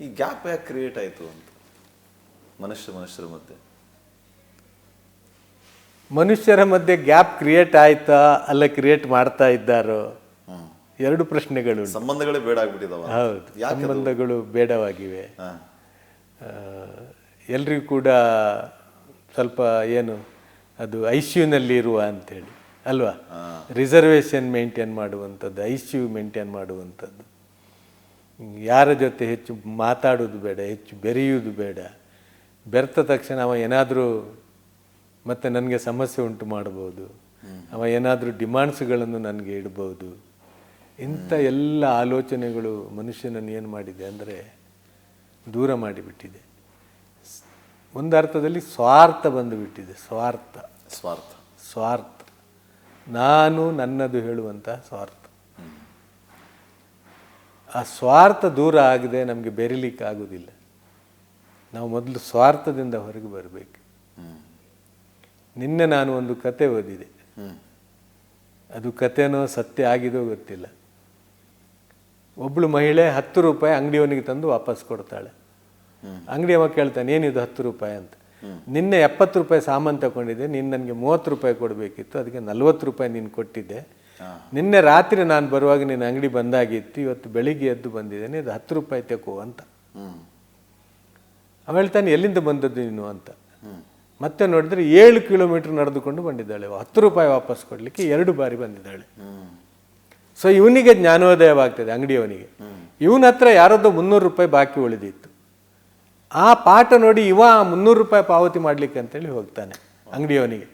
ಈ ಗ್ಯಾಪ್ ಯಾಕೆ ಕ್ರಿಯೇಟ್ ಆಯಿತು ಅಂತ ಮನುಷ್ಯರ ಮಧ್ಯೆ? ಮನುಷ್ಯರ ಮಧ್ಯೆ ಗ್ಯಾಪ್ ಕ್ರಿಯೇಟ್ ಆಯ್ತಾ ಅಲ್ಲ ಕ್ರಿಯೇಟ್ ಮಾಡ್ತಾ ಇದ್ದಾರೋ, ಎರಡು ಪ್ರಶ್ನೆಗಳು. ಸಂಬಂಧಗಳೇ ಬೇಡ ಆಗ್ಬಿಟ್ಟಿದಾವ. ಹೌದು, ಸಂಬಂಧಗಳು ಬೇಡವಾಗಿವೆ. ಎಲ್ರಿಗೂ ಕೂಡ ಸ್ವಲ್ಪ ಏನು ಅದು ಐಸಿಯುನಲ್ಲಿ ಇರುವ ಅಂತೇಳಿ ಅಲ್ವಾ, ರಿಸರ್ವೇಷನ್ ಮೇಂಟೈನ್ ಮಾಡುವಂಥದ್ದು, ಐಸಿಯು ಮೇಂಟೈನ್ ಮಾಡುವಂಥದ್ದು. ಯಾರ ಜೊತೆ ಹೆಚ್ಚು ಮಾತಾಡೋದು ಬೇಡ, ಹೆಚ್ಚು ಬೆರೆಯುವುದು ಬೇಡ. ಬೆರೆತ ತಕ್ಷಣ ಅವ ಏನಾದರೂ ಮತ್ತು ನನಗೆ ಸಮಸ್ಯೆ ಉಂಟು ಮಾಡ್ಬೋದು, ಅವ ಏನಾದರೂ ಡಿಮಾಂಡ್ಸ್ಗಳನ್ನು ನನಗೆ ಇಡ್ಬೋದು. ಇಂಥ ಎಲ್ಲ ಆಲೋಚನೆಗಳು ಮನುಷ್ಯನನ್ನು ಏನು ಮಾಡಿದೆ ಅಂದರೆ ದೂರ ಮಾಡಿಬಿಟ್ಟಿದೆ. ಒಂದು ಅರ್ಥದಲ್ಲಿ ಸ್ವಾರ್ಥ ಬಂದುಬಿಟ್ಟಿದೆ. ಸ್ವಾರ್ಥ ನಾನು ನನ್ನದು ಹೇಳುವಂಥ ಸ್ವಾರ್ಥ. ಆ ಸ್ವಾರ್ಥ ದೂರ ಆಗದೆ ನಮಗೆ ಬೆರಿಲಿಕ್ಕೆ ಆಗೋದಿಲ್ಲ. ನಾವು ಮೊದಲು ಸ್ವಾರ್ಥದಿಂದ ಹೊರಗೆ ಬರಬೇಕು. ನಿನ್ನೆ ನಾನು ಒಂದು ಕತೆ ಓದಿದೆ, ಅದು ಕತೆನೋ ಸತ್ಯ ಆಗಿದೋ ಗೊತ್ತಿಲ್ಲ. ಒಬ್ಬಳು ಮಹಿಳೆ 10 ರೂಪಾಯಿ ಅಂಗಡಿಯವನಿಗೆ ತಂದು ವಾಪಸ್ ಕೊಡ್ತಾಳೆ. ಅಂಗಡಿಯವ ಕೇಳ್ತಾನೆ, ಏನಿದು 10 ರೂಪಾಯಿ ಅಂತ. ನಿನ್ನೆ 70 ರೂಪಾಯಿ ಸಾಮಾನು ತಗೊಂಡಿದ್ದೆ, ನೀನು ನನಗೆ 30 ರೂಪಾಯಿ ಕೊಡಬೇಕಿತ್ತು, ಅದಕ್ಕೆ 40 ರೂಪಾಯಿ ನೀನು ಕೊಟ್ಟಿದ್ದೆ. ನಿನ್ನೆ ರಾತ್ರಿ ನಾನು ಬರುವಾಗ ನಿನ್ನ ಅಂಗಡಿ ಬಂದಾಗಿತ್ತು, ಇವತ್ತು ಬೆಳಿಗ್ಗೆ ಎದ್ದು ಬಂದಿದ್ದೇನೆ, ಇದು 10 ರೂಪಾಯಿ ತೆಕೋ ಅಂತ. ಅವ ಹೇಳ್ತಾನೆ, ಎಲ್ಲಿಂದ ಬಂದದ್ದು ನೀನು ಅಂತ. ಮತ್ತೆ ನೋಡಿದ್ರೆ 7 ಕಿಲೋಮೀಟರ್ ನಡೆದುಕೊಂಡು ಬಂದಿದ್ದಾಳೆ. 10 ರೂಪಾಯಿ ವಾಪಸ್ ಕೊಡಲಿಕ್ಕೆ 2 ಬಾರಿ ಬಂದಿದ್ದಾಳೆ. ಸೊ ಇವನಿಗೆ ಜ್ಞಾನೋದಯವಾಗ್ತದೆ, ಅಂಗಡಿಯವನಿಗೆ. ಇವನ ಹತ್ರ ಯಾರದ್ದೋ 300 ರೂಪಾಯಿ ಬಾಕಿ ಉಳಿದಿತ್ತು. ಆ ಪಾಠ ನೋಡಿ ಇವ 300 ರೂಪಾಯಿ ಪಾವತಿ ಮಾಡಲಿಕ್ಕೆ ಅಂತೇಳಿ ಹೋಗ್ತಾನೆ ಅಂಗಡಿಯವನಿಗೆ.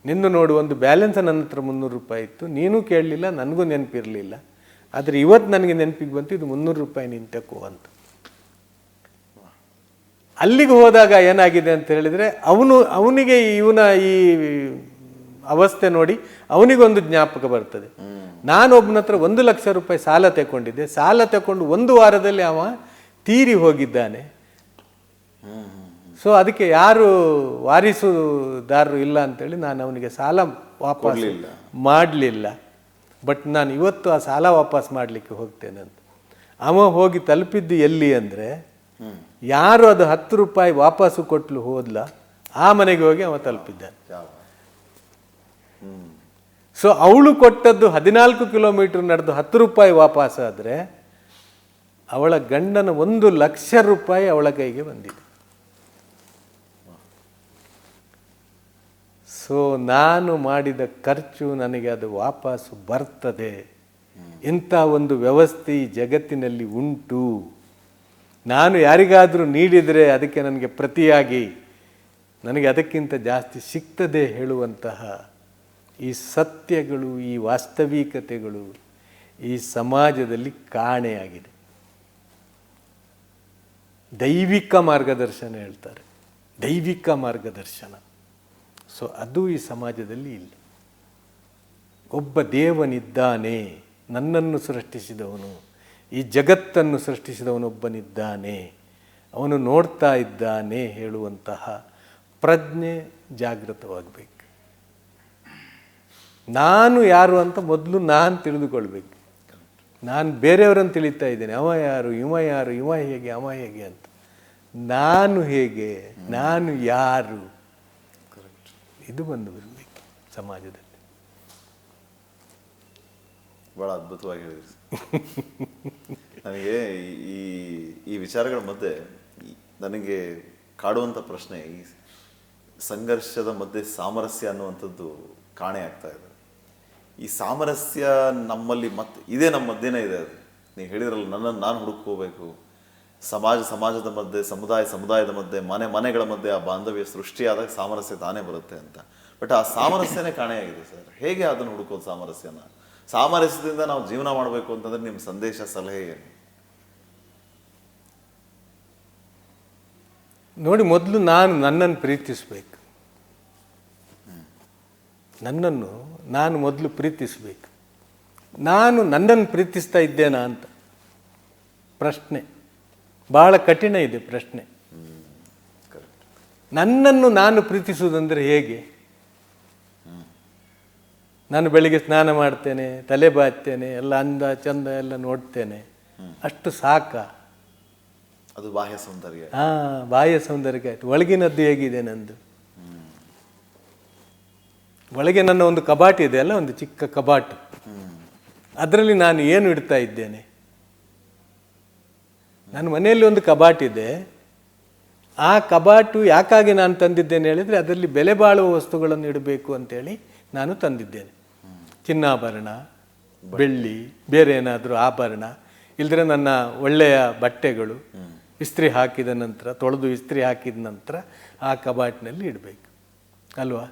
ನಿಂದು ನೋಡು, ಒಂದು ಬ್ಯಾಲೆನ್ಸ್ ನನ್ನ ಹತ್ರ 300 ರೂಪಾಯಿ ಇತ್ತು, ನೀನು ಕೇಳಲಿಲ್ಲ, ನನಗೂ ನೆನಪಿರಲಿಲ್ಲ, ಆದರೆ ಇವತ್ತು ನನಗೆ ನೆನಪಿಗೆ ಬಂತು, ಇದು 300 ರೂಪಾಯಿ ನೀನು ತೆಕೋ ಅಂತ. ಅಲ್ಲಿಗೆ ಹೋದಾಗ ಏನಾಗಿದೆ ಅಂತ ಹೇಳಿದರೆ ಅವನಿಗೆ ಇವನ ಈ ಅವಸ್ಥೆ ನೋಡಿ ಅವನಿಗೊಂದು ಜ್ಞಾಪಕ ಬರ್ತದೆ. ನಾನೊಬ್ಬನ ಹತ್ರ 1 ಲಕ್ಷ ರೂಪಾಯಿ ಸಾಲ ತಗೊಂಡಿದ್ದೆ, ಸಾಲ ತಗೊಂಡು 1 ವಾರದಲ್ಲಿ ಅವ ತೀರಿ ಹೋಗಿದ್ದಾನೆ. ಸೊ ಅದಕ್ಕೆ ಯಾರು ವಾರಿಸುದಾರರು ಇಲ್ಲ ಅಂತೇಳಿ ನಾನು ಅವನಿಗೆ ಸಾಲ ವಾಪಸ್ ಮಾಡಲಿಲ್ಲ. ಬಟ್ ನಾನು ಇವತ್ತು ಆ ಸಾಲ ವಾಪಸ್ ಮಾಡಲಿಕ್ಕೆ ಹೋಗ್ತೇನೆ ಅಂತ. ಅವ ಹೋಗಿ ತಲುಪಿದ್ದು ಎಲ್ಲಿ ಅಂದರೆ, ಯಾರು ಅದು 10 ರೂಪಾಯಿ ವಾಪಸ್ಸು ಕೊಟ್ಟಲು ಹೋದ್ಲ ಆ ಮನೆಗೆ ಹೋಗಿ ಅವ ತಲುಪಿದ್ದಾನೆ. ಸೊ ಅವಳು ಕೊಟ್ಟದ್ದು 14 ಕಿಲೋಮೀಟರ್ ನಡೆದು 10 ರೂಪಾಯಿ ವಾಪಸ್ ಆದರೆ ಅವಳ ಗಂಡನ 1 ಲಕ್ಷ ರೂಪಾಯಿ ಅವಳ ಕೈಗೆ ಬಂದಿದೆ. ಸೊ ನಾನು ಮಾಡಿದ ಖರ್ಚು ನನಗೆ ಅದು ವಾಪಸ್ಸು ಬರ್ತದೆ. ಇಂಥ ಒಂದು ವ್ಯವಸ್ಥೆ ಈ ಜಗತ್ತಿನಲ್ಲಿ ಉಂಟು. ನಾನು ಯಾರಿಗಾದರೂ ನೀಡಿದರೆ ಅದಕ್ಕೆ ನನಗೆ ಪ್ರತಿಯಾಗಿ ನನಗೆ ಅದಕ್ಕಿಂತ ಜಾಸ್ತಿ ಸಿಗ್ತದೆ ಹೇಳುವಂತಹ ಈ ಸತ್ಯಗಳು, ಈ ವಾಸ್ತವಿಕತೆಗಳು ಈ ಸಮಾಜದಲ್ಲಿ ಕಾಣೆಯಾಗಿದೆ. ದೈವಿಕ ಮಾರ್ಗದರ್ಶನ ಹೇಳ್ತಾರೆ, ದೈವಿಕ ಮಾರ್ಗದರ್ಶನ. ಸೊ ಅದು ಈ ಸಮಾಜದಲ್ಲಿ ಇಲ್ಲ. ಒಬ್ಬ ದೇವನಿದ್ದಾನೆ, ನನ್ನನ್ನು ಸೃಷ್ಟಿಸಿದವನು, ಈ ಜಗತ್ತನ್ನು ಸೃಷ್ಟಿಸಿದವನೊಬ್ಬನಿದ್ದಾನೆ, ಅವನು ನೋಡ್ತಾ ಇದ್ದಾನೆ ಹೇಳುವಂತಹ ಪ್ರಜ್ಞೆ ಜಾಗೃತವಾಗಬೇಕು. ನಾನು ಯಾರು ಅಂತ ಮೊದಲು ನಾನು ತಿಳಿದುಕೊಳ್ಬೇಕು. ನಾನು ಬೇರೆಯವರನ್ನು ತಿಳಿತಾ ಇದ್ದೇನೆ, ಅವ ಯಾರು, ಇವ ಯಾರು, ಇವ ಹೇಗೆ, ಅವ ಹೇಗೆ ಅಂತ. ನಾನು ಹೇಗೆ, ನಾನು ಯಾರು, ಇದು ಬಂದು ಬರಬೇಕು ಸಮಾಜದಲ್ಲಿ. ಭಾಳ ಅದ್ಭುತವಾಗಿ ಹೇಳಿದ್ರಿ. ನನಗೆ ಈ ವಿಚಾರಗಳ ಮಧ್ಯೆ ನನಗೆ ಕಾಡುವಂಥ ಪ್ರಶ್ನೆ, ಈ ಸಂಘರ್ಷದ ಮಧ್ಯೆ ಸಾಮರಸ್ಯ ಅನ್ನುವಂಥದ್ದು ಕಾಣೆ ಆಗ್ತಾ ಇದೆ. ಈ ಸಾಮರಸ್ಯ ನಮ್ಮಲ್ಲಿ ಮತ್ತೆ ಇದೇ, ನಮ್ಮ ಮಧ್ಯೆನೇ ಇದೆ. ಅದು ನೀವು ಹೇಳಿದ್ರಲ್ಲ, ನನ್ನನ್ನು ನಾನು ಹುಡುಕೋಬೇಕು. ಸಮಾಜದ ಮಧ್ಯೆ, ಸಮುದಾಯದ ಮಧ್ಯೆ, ಮನೆಗಳ ಮಧ್ಯೆ ಆ ಬಾಂಧವ್ಯ ಸೃಷ್ಟಿಯಾದಾಗ ಸಾಮರಸ್ಯ ತಾನೇ ಬರುತ್ತೆ ಅಂತ. ಬಟ್ ಆ ಸಾಮರಸ್ಯನೇ ಕಾಣೆಯಾಗಿದೆ ಸರ್. ಹೇಗೆ ಅದನ್ನು ಹುಡುಕೋದು ಸಾಮರಸ್ಯನ? ಸಾಮರಸ್ಯದಿಂದ ನಾವು ಜೀವನ ಮಾಡಬೇಕು ಅಂತಂದ್ರೆ ನಿಮ್ಮ ಸಂದೇಶ, ಸಲಹೆ ಏನು? ನೋಡಿ, ಮೊದಲು ನಾನು ನನ್ನನ್ನು ಪ್ರೀತಿಸಬೇಕು. ನಾನು ಮೊದಲು ಪ್ರೀತಿಸಬೇಕು. ನಾನು ನನ್ನನ್ನು ಪ್ರೀತಿಸ್ತಾ ಇದ್ದೇನಾ ಅಂತ ಪ್ರಶ್ನೆ ಬಹಳ ಕಠಿಣ ಇದೆ. ಪ್ರಶ್ನೆ, ನನ್ನನ್ನು ನಾನು ಪ್ರೀತಿಸುವುದಂದರೆ ಹೇಗೆ? ನಾನು ಬೆಳಿಗ್ಗೆ ಸ್ನಾನ ಮಾಡ್ತೇನೆ, ತಲೆ ಬಾಚ್ತೇನೆ, ಎಲ್ಲ ಅಂದ ಚಂದ ಎಲ್ಲ ನೋಡ್ತೇನೆ, ಅಷ್ಟು ಸಾಕ? ಅದು ಬಾಹ್ಯ ಸೌಂದರ್ಯ. ಬಾಹ್ಯ ಸೌಂದರ್ಯ ಆಯಿತು. ಒಳಗಿನದ್ದು ಹೇಗಿದೆ ನಂದು? ಒಳಗೆ ನನ್ನ ಒಂದು ಕಬಾಟ್ ಇದೆ ಅಲ್ಲ, ಒಂದು ಚಿಕ್ಕ ಕಬಾಟು. ಅದರಲ್ಲಿ ನಾನು ಏನು ಇಡ್ತಾ ಇದ್ದೇನೆ? ನನ್ನ ಮನೆಯಲ್ಲಿ ಒಂದು ಕಬಾಟಿದೆ. ಆ ಕಬಾಟು ಯಾಕಾಗಿ ನಾನು ತಂದಿದ್ದೇನೆ ಹೇಳಿದರೆ, ಅದರಲ್ಲಿ ಬೆಲೆ ಬಾಳುವ ವಸ್ತುಗಳನ್ನು ಇಡಬೇಕು ಅಂತೇಳಿ ನಾನು ತಂದಿದ್ದೇನೆ. ಚಿನ್ನಾಭರಣ, ಬೆಳ್ಳಿ, ಬೇರೆ ಏನಾದರೂ ಆಭರಣ, ಇಲ್ಲದ್ರೆ ನನ್ನ ಒಳ್ಳೆಯ ಬಟ್ಟೆಗಳು ಇಸ್ತ್ರಿ ಹಾಕಿದ ನಂತರ, ತೊಳೆದು ಇಸ್ತ್ರಿ ಹಾಕಿದ ನಂತರ ಆ ಕಬಾಟಿನಲ್ಲಿ ಇಡಬೇಕು ಅಲ್ವಾ?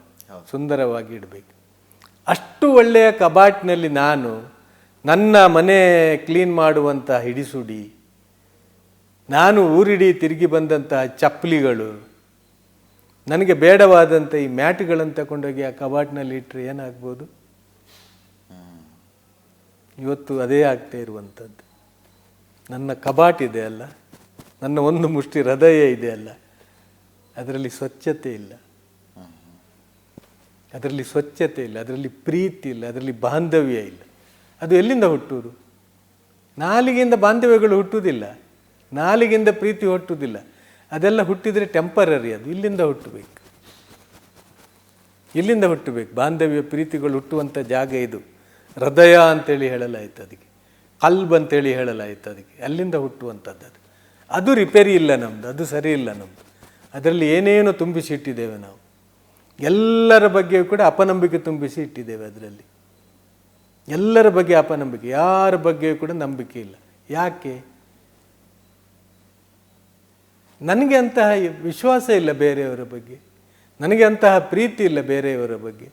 ಸುಂದರವಾಗಿ ಇಡಬೇಕು. ಅಷ್ಟು ಒಳ್ಳೆಯ ಕಬಾಟಿನಲ್ಲಿ ನಾನು ನನ್ನ ಮನೆ ಕ್ಲೀನ್ ಮಾಡುವಂಥ ಹಿಡಿಸುಡಿ, ನಾನು ಊರಿಡಿ ತಿರುಗಿ ಬಂದಂತಹ ಚಪ್ಪಲಿಗಳು, ನನಗೆ ಬೇಡವಾದಂಥ ಈ ಮ್ಯಾಟ್ಗಳನ್ನು ತಗೊಂಡೋಗಿ ಆ ಕಬಾಟಿನಲ್ಲಿ ಇಟ್ಟರೆ ಏನಾಗ್ಬೋದು? ಇವತ್ತು ಅದೇ ಆಗ್ತಾ ಇರುವಂಥದ್ದು. ನನ್ನ ಕಬಾಟಿದೆ ಅಲ್ಲ, ನನ್ನ ಒಂದು ಮುಷ್ಟಿ ಹೃದಯ ಇದೆ ಅಲ್ಲ, ಅದರಲ್ಲಿ ಸ್ವಚ್ಛತೆ ಇಲ್ಲ, ಅದರಲ್ಲಿ ಸ್ವಚ್ಛತೆ ಇಲ್ಲ, ಅದರಲ್ಲಿ ಪ್ರೀತಿ ಇಲ್ಲ, ಅದರಲ್ಲಿ ಬಾಂಧವ್ಯ ಇಲ್ಲ. ಅದು ಎಲ್ಲಿಂದ ಹುಟ್ಟುವುದು? ನಾಲಿಗೆಯಿಂದ ಬಾಂಧವ್ಯಗಳು ಹುಟ್ಟುವುದಿಲ್ಲ, ನಾಲಿಗೆಯಿಂದ ಪ್ರೀತಿ ಹುಟ್ಟುವುದಿಲ್ಲ. ಅದೆಲ್ಲ ಹುಟ್ಟಿದರೆ ಟೆಂಪರರಿ. ಅದು ಇಲ್ಲಿಂದ ಹುಟ್ಟಬೇಕು, ಇಲ್ಲಿಂದ ಹುಟ್ಟಬೇಕು. ಬಾಂಧವ್ಯ ಪ್ರೀತಿಗಳು ಹುಟ್ಟುವಂಥ ಜಾಗ ಇದು. ಹೃದಯ ಅಂತೇಳಿ ಹೇಳಲಾಯಿತು ಅದಕ್ಕೆ, ಕಲ್ಬ್ ಅಂತೇಳಿ ಹೇಳಲಾಯಿತು ಅದಕ್ಕೆ. ಅಲ್ಲಿಂದ ಹುಟ್ಟುವಂಥದ್ದು ಅದು. ಅದು ರಿಪೇರಿ ಇಲ್ಲ ನಮ್ಮದು, ಅದು ಸರಿ ಇಲ್ಲ ನಮ್ಮದು. ಅದರಲ್ಲಿ ಏನೇನೋ ತುಂಬಿಸಿ ಇಟ್ಟಿದ್ದೇವೆ ನಾವು. ಎಲ್ಲರ ಬಗ್ಗೆಯೂ ಕೂಡ ಅಪನಂಬಿಕೆ ತುಂಬಿಸಿ ಇಟ್ಟಿದ್ದೇವೆ ಅದರಲ್ಲಿ. ಎಲ್ಲರ ಬಗ್ಗೆ ಅಪನಂಬಿಕೆ, ಯಾರ ಬಗ್ಗೆಯೂ ಕೂಡ ನಂಬಿಕೆ ಇಲ್ಲ. ಯಾಕೆ? ನನಗೆ ಅಂತಹ ವಿಶ್ವಾಸ ಇಲ್ಲ ಬೇರೆಯವರ ಬಗ್ಗೆ, ನನಗೆ ಅಂತಹ ಪ್ರೀತಿ ಇಲ್ಲ ಬೇರೆಯವರ ಬಗ್ಗೆ.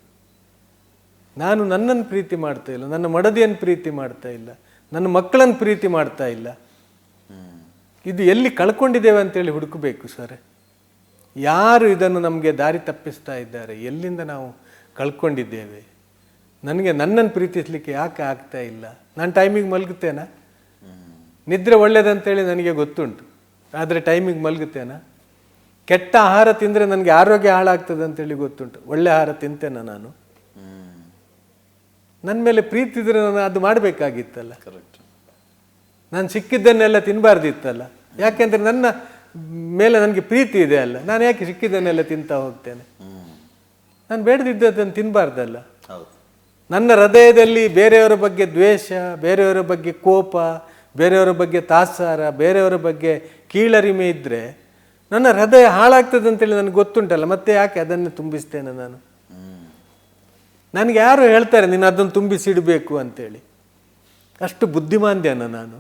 ನಾನು ನನ್ನನ್ನು ಪ್ರೀತಿ ಮಾಡ್ತಾ ಇಲ್ಲ, ನನ್ನ ಮಡದಿಯನ್ನು ಪ್ರೀತಿ ಮಾಡ್ತಾ ಇಲ್ಲ, ನನ್ನ ಮಕ್ಕಳನ್ನು ಪ್ರೀತಿ ಮಾಡ್ತಾ ಇಲ್ಲ. ಇದು ಎಲ್ಲಿ ಕಳ್ಕೊಂಡಿದ್ದೇವೆ ಅಂತೇಳಿ ಹುಡುಕಬೇಕು ಸರ್. ಯಾರು ಇದನ್ನು ನಮಗೆ ದಾರಿ ತಪ್ಪಿಸ್ತಾ ಇದ್ದಾರೆ? ಎಲ್ಲಿಂದ ನಾವು ಕಳ್ಕೊಂಡಿದ್ದೇವೆ? ನನಗೆ ನನ್ನನ್ನು ಪ್ರೀತಿಸಲಿಕ್ಕೆ ಯಾಕೆ ಆಗ್ತಾ ಇಲ್ಲ? ನಾನು ಟೈಮಿಗೆ ಮಲಗುತ್ತೇನಾ? ನಿದ್ರೆ ಒಳ್ಳೇದಂತೇಳಿ ನನಗೆ ಗೊತ್ತುಂಟು, ಆದರೆ ಟೈಮಿಗೆ ಮಲಗುತ್ತೇನಾ? ಕೆಟ್ಟ ಆಹಾರ ತಿಂದರೆ ನನಗೆ ಆರೋಗ್ಯ ಹಾಳಾಗ್ತದೆ ಅಂತೇಳಿ ಗೊತ್ತುಂಟು, ಒಳ್ಳೆ ಆಹಾರ ತಿಂತೇನೆ ನಾನು? ನನ್ನ ಮೇಲೆ ಪ್ರೀತಿ ಇದ್ರೆ ನಾನು ಅದು ಮಾಡಬೇಕಾಗಿತ್ತಲ್ಲ. ಕರೆಕ್ಟ್. ನಾನು ಸಿಕ್ಕಿದ್ದನ್ನೆಲ್ಲ ತಿನ್ನಬಾರ್ದಿತ್ತಲ್ಲ. ಯಾಕೆಂದರೆ ನನ್ನ ಮೇಲೆ ನನಗೆ ಪ್ರೀತಿ ಇದೆ ಅಲ್ಲ, ನಾನು ಯಾಕೆ ಸಿಕ್ಕಿದ್ದನ್ನೆಲ್ಲ ತಿಂತಾ ಹೋಗ್ತೇನೆ? ನಾನು ಬೇಡದಿದ್ದದನ್ನು ತಿನ್ನಬಾರ್ದಲ್ಲ. ನನ್ನ ಹೃದಯದಲ್ಲಿ ಬೇರೆಯವರ ಬಗ್ಗೆ ದ್ವೇಷ, ಬೇರೆಯವರ ಬಗ್ಗೆ ಕೋಪ, ಬೇರೆಯವರ ಬಗ್ಗೆ ತಾತ್ಸಾರ, ಬೇರೆಯವರ ಬಗ್ಗೆ ಕೀಳರಿಮೆ ಇದ್ದರೆ ನನ್ನ ಹೃದಯ ಹಾಳಾಗ್ತದೆ ಅಂತೇಳಿ ನನಗೆ ಗೊತ್ತುಂಟಲ್ಲ, ಮತ್ತೆ ಯಾಕೆ ಅದನ್ನು ತುಂಬಿಸ್ತೇನೆ ನಾನು? ನನಗೆ ಯಾರು ಹೇಳ್ತಾರೆ ನೀನು ಅದನ್ನು ತುಂಬಿಸಿಡಬೇಕು ಅಂತೇಳಿ? ಅಷ್ಟು ಬುದ್ಧಿಮಾಂದ್ಯನ ನಾನು?